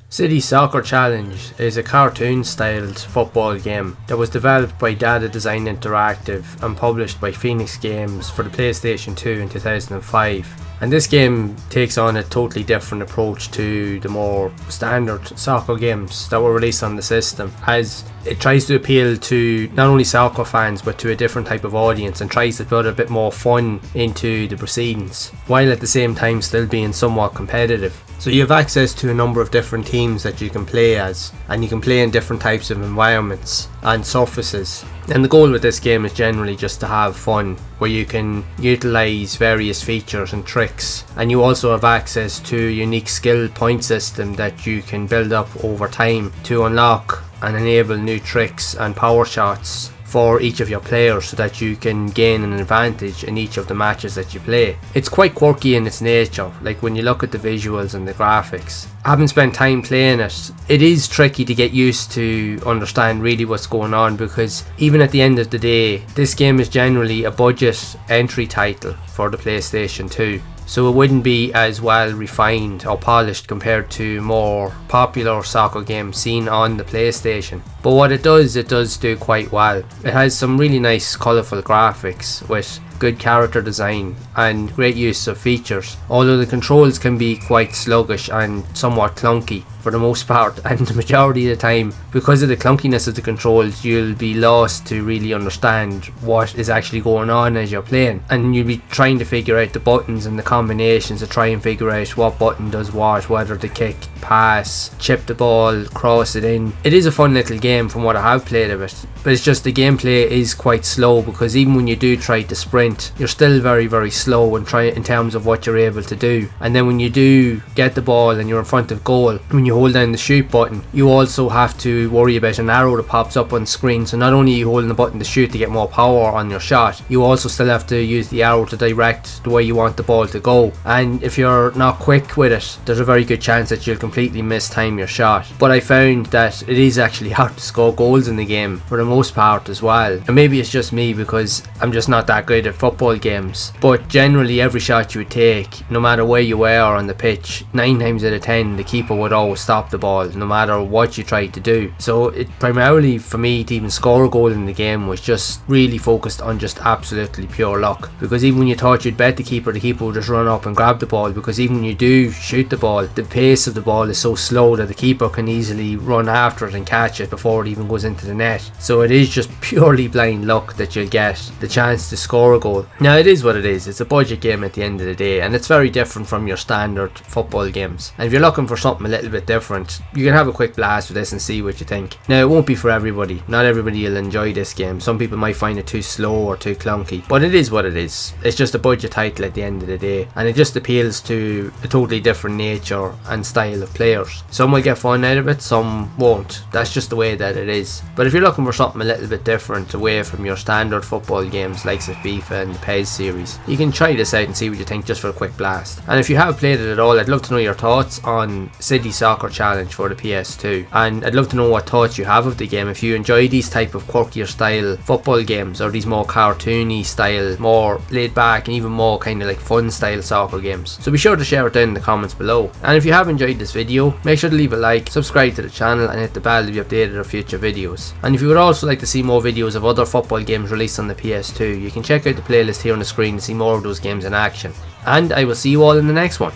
City Soccer Challenge is a cartoon-styled football game that was developed by Data Design Interactive and published by Phoenix Games for the PlayStation 2 in 2005. And this game takes on a totally different approach to the more standard soccer games that were released on the system, as it tries to appeal to not only soccer fans but to a different type of audience, and tries to put a bit more fun into the proceedings, while at the same time still being somewhat competitive. So you have access to a number of different teams that you can play as, and you can play in different types of environments and surfaces. And the goal with this game is generally just to have fun, where you can utilise various features and tricks, and you also have access to a unique skill point system that you can build up over time to unlock and enable new tricks and power shots for each of your players, so that you can gain an advantage in each of the matches that you play. It's quite quirky in its nature, like when you look at the visuals and the graphics. I haven't spent time playing it. It is tricky to get used to understand really what's going on, because even at the end of the day, this game is generally a budget entry title for the PlayStation 2. So it wouldn't be as well refined or polished compared to more popular soccer games seen on the PlayStation. But what it does do quite well. It has some really nice colourful graphics with good character design and great use of features, although the controls can be quite sluggish and somewhat clunky for the most part, and the majority of the time, because of the clunkiness of the controls, you'll be lost to really understand what is actually going on as you're playing, and you'll be trying to figure out the buttons and the combinations to try and figure out what button does what, whether to kick, pass, chip the ball, cross it in. It is a fun little game from what I have played of it, but it's just the gameplay is quite slow, because even when you do try to sprint, you're still very slow in terms of what you're able to do. And then when you do get the ball and you're in front of goal, when you hold down the shoot button, you also have to worry about an arrow that pops up on screen. So not only are you holding the button to shoot to get more power on your shot, you also still have to use the arrow to direct the way you want the ball to go. And if you're not quick with it, there's a very good chance that you'll completely mistime your shot. But I found that it is actually hard to score goals in the game for the most part as well. And maybe it's just me, because I'm just not that good at football games, but generally every shot you would take, no matter where you were on the pitch, 9 times out of 10 the keeper would always stop the ball no matter what you tried to do. So it primarily, for me to even score a goal in the game, was just really focused on just absolutely pure luck, because even when you thought you'd bet the keeper would just run up and grab the ball, because even when you do shoot the ball, the pace of the ball is so slow that the keeper can easily run after it and catch it before it even goes into the net. So it is just purely blind luck that you'll get the chance to score a goal. Now it is what it is, it's a budget game at the end of the day, and it's very different from your standard football games. And if you're looking for something a little bit different, you can have a quick blast with this and see what you think. Now it won't be for everybody, not everybody will enjoy this game. Some people might find it too slow or too clunky, but it is what it is. It's just a budget title at the end of the day, and it just appeals to a totally different nature and style of players. Some will get fun out of it, some won't. That's just the way that it is. But if you're looking for something a little bit different away from your standard football games like the FIFA and the PES series, you can try this out and see what you think just for a quick blast. And if you have played it at all, I'd love to know your thoughts on City Soccer Challenge for the PS2, and I'd love to know what thoughts you have of the game. If you enjoy these type of quirkier style football games, or these more cartoony style, more laid back and even more kind of like fun style soccer games. So be sure to share it down in the comments below. And if you have enjoyed this video, make sure to leave a like, subscribe to the channel, and hit the bell to be updated of future videos. And if you would also like to see more videos of other football games released on the PS2, you can check out the playlist here on the screen to see more of those games in action. And I will see you all in the next one.